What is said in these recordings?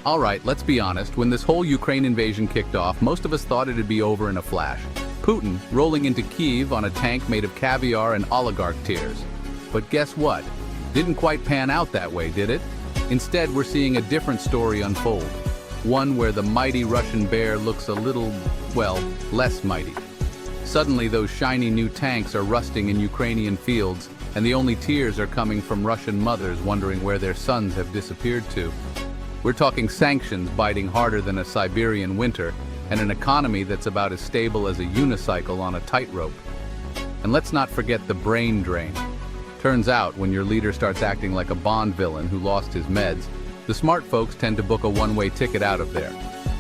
Alright, let's be honest, when this whole Ukraine invasion kicked off, most of us thought it'd be over in a flash. Putin rolling into Kyiv on a tank made of caviar and oligarch tears. But guess what? Didn't quite pan out that way, did it? Instead, we're seeing a different story unfold. One where the mighty Russian bear looks a little, well, less mighty. Suddenly, those shiny new tanks are rusting in Ukrainian fields, and the only tears are coming from Russian mothers wondering where their sons have disappeared to. We're talking sanctions biting harder than a Siberian winter, and an economy that's about as stable as a unicycle on a tightrope. And let's not forget the brain drain. Turns out, when your leader starts acting like a Bond villain who lost his meds, the smart folks tend to book a one-way ticket out of there.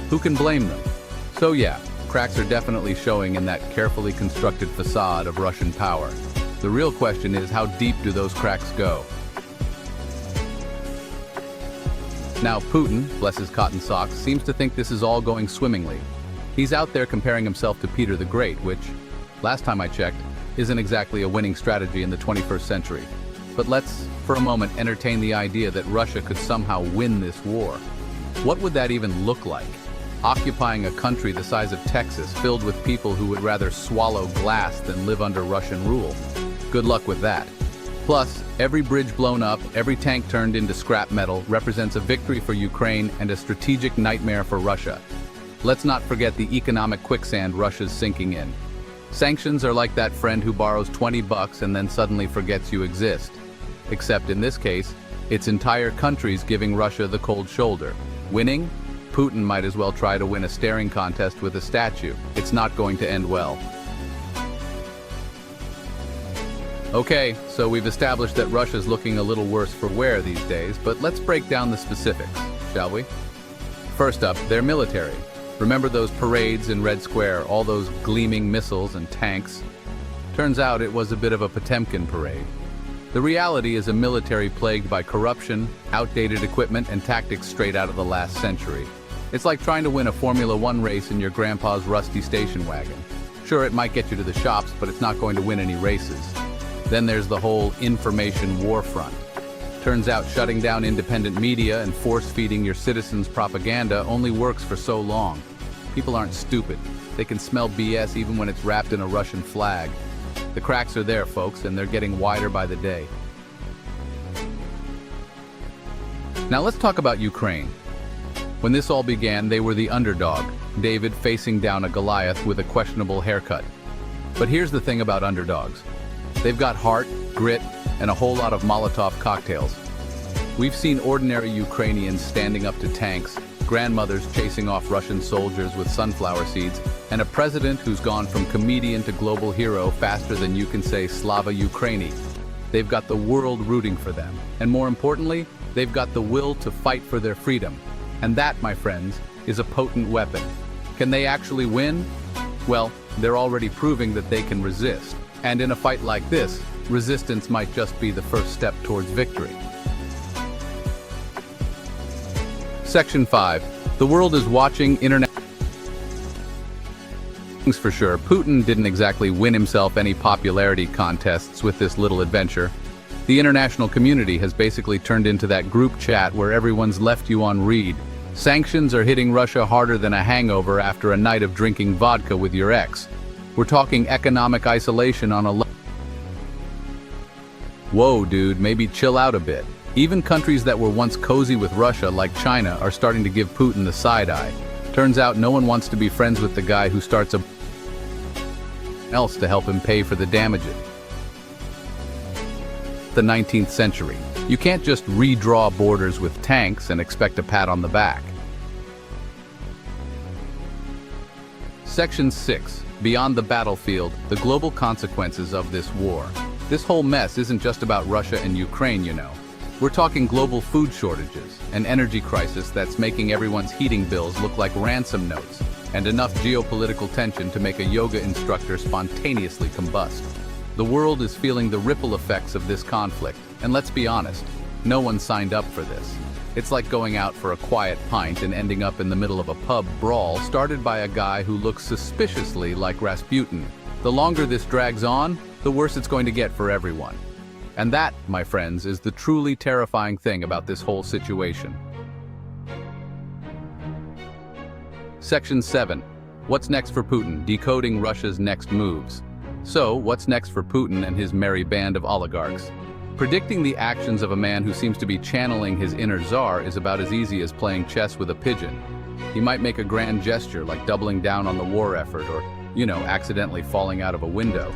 Who can blame them? So yeah, cracks are definitely showing in that carefully constructed facade of Russian power. The real question is, how deep do those cracks go? Now Putin, bless his cotton socks, seems to think this is all going swimmingly. He's out there comparing himself to Peter the Great, which, last time I checked, isn't exactly a winning strategy in the 21st century. But let's, for a moment, entertain the idea that Russia could somehow win this war. What would that even look like? Occupying a country the size of Texas filled with people who would rather swallow glass than live under Russian rule. Good luck with that. Plus, every bridge blown up, every tank turned into scrap metal represents a victory for Ukraine and a strategic nightmare for Russia. Let's not forget the economic quicksand Russia's sinking in. Sanctions are like that friend who borrows $20 and then suddenly forgets you exist. Except in this case, it's entire countries giving Russia the cold shoulder. Winning? Putin might as well try to win a staring contest with a statue. It's not going to end well. Okay, so we've established that Russia's looking a little worse for wear these days, but let's break down the specifics, shall we? First up, their military. Remember those parades in Red Square, all those gleaming missiles and tanks? Turns out it was a bit of a Potemkin parade. The reality is a military plagued by corruption, outdated equipment, and tactics straight out of the last century. It's like trying to win a Formula One race in your grandpa's rusty station wagon. Sure, it might get you to the shops, but it's not going to win any races. Then there's the whole information war front. Turns out shutting down independent media and force-feeding your citizens propaganda only works for so long. People aren't stupid. They can smell BS even when it's wrapped in a Russian flag. The cracks are there, folks, and they're getting wider by the day. Now let's talk about Ukraine. When this all began, they were the underdog, David facing down a Goliath with a questionable haircut. But here's the thing about underdogs. They've got heart, grit, and a whole lot of Molotov cocktails. We've seen ordinary Ukrainians standing up to tanks, grandmothers chasing off Russian soldiers with sunflower seeds, and a president who's gone from comedian to global hero faster than you can say Slava Ukraini. They've got the world rooting for them. And more importantly, they've got the will to fight for their freedom. And that, my friends, is a potent weapon. Can they actually win? Well, they're already proving that they can resist. And in a fight like this, resistance might just be the first step towards victory. Section 5. The world is watching internet. For sure, Putin didn't exactly win himself any popularity contests with this little adventure. The international community has basically turned into that group chat where everyone's left you on read. Sanctions are hitting Russia harder than a hangover after a night of drinking vodka with your ex. We're talking economic isolation on a level. Whoa, dude, maybe chill out a bit. Even countries that were once cozy with Russia, like China, are starting to give Putin the side eye. Turns out no one wants to be friends with the guy who starts a else to help him pay for the damages. The 19th century. You can't just redraw borders with tanks and expect a pat on the back. Section 6. Beyond the battlefield, the global consequences of this war. This whole mess isn't just about Russia and Ukraine, you know. We're talking global food shortages, an energy crisis that's making everyone's heating bills look like ransom notes, and enough geopolitical tension to make a yoga instructor spontaneously combust. The world is feeling the ripple effects of this conflict, and let's be honest, no one signed up for this. It's like going out for a quiet pint and ending up in the middle of a pub brawl started by a guy who looks suspiciously like Rasputin. The longer this drags on, the worse it's going to get for everyone. And that, my friends, is the truly terrifying thing about this whole situation. Section 7. What's next for Putin? Decoding Russia's next moves. So, what's next for Putin and his merry band of oligarchs? Predicting the actions of a man who seems to be channeling his inner czar is about as easy as playing chess with a pigeon. He might make a grand gesture like doubling down on the war effort or, accidentally falling out of a window.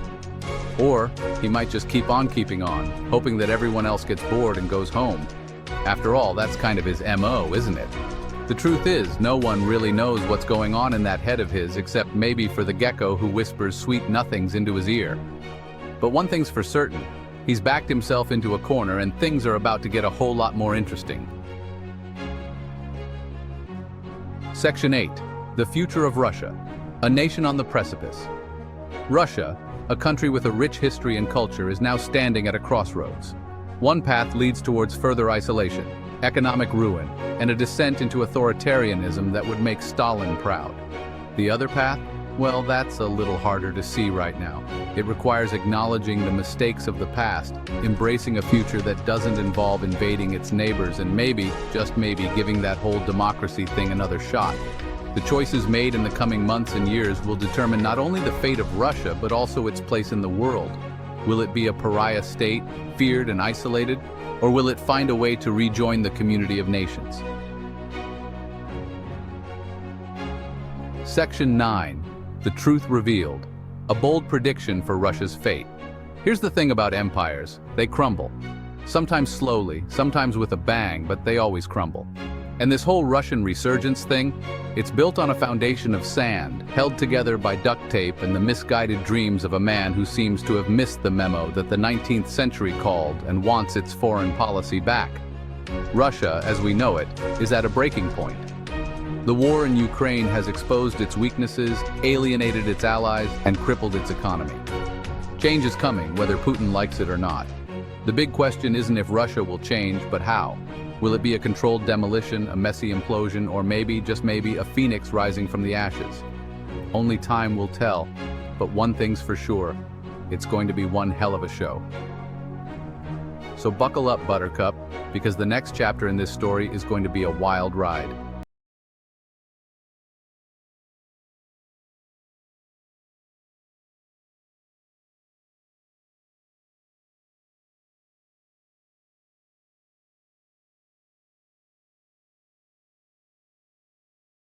Or he might just keep on keeping on, hoping that everyone else gets bored and goes home. After all, that's kind of his MO, isn't it? The truth is, no one really knows what's going on in that head of his except maybe for the gecko who whispers sweet nothings into his ear. But one thing's for certain, he's backed himself into a corner and things are about to get a whole lot more interesting. Section 8. The future of Russia. A nation on the precipice. Russia, a country with a rich history and culture, is now standing at a crossroads. One path leads towards further isolation, economic ruin, and a descent into authoritarianism that would make Stalin proud. The other path? Well, that's a little harder to see right now. It requires acknowledging the mistakes of the past, embracing a future that doesn't involve invading its neighbors, and maybe, just maybe, giving that whole democracy thing another shot. The choices made in the coming months and years will determine not only the fate of Russia, but also its place in the world. Will it be a pariah state, feared and isolated, or will it find a way to rejoin the community of nations? Section 9. The truth revealed. A bold prediction for Russia's fate. Here's the thing about empires. They crumble. Sometimes slowly, sometimes with a bang, but they always crumble. And this whole Russian resurgence thing, it's built on a foundation of sand, held together by duct tape and the misguided dreams of a man who seems to have missed the memo that the 19th century called and wants its foreign policy back. Russia, as we know it, is at a breaking point. The war in Ukraine has exposed its weaknesses, alienated its allies, and crippled its economy. Change is coming, whether Putin likes it or not. The big question isn't if Russia will change, but how. Will it be a controlled demolition, a messy implosion, or maybe, just maybe, a phoenix rising from the ashes? Only time will tell, but one thing's for sure, it's going to be one hell of a show. So buckle up, Buttercup, because the next chapter in this story is going to be a wild ride.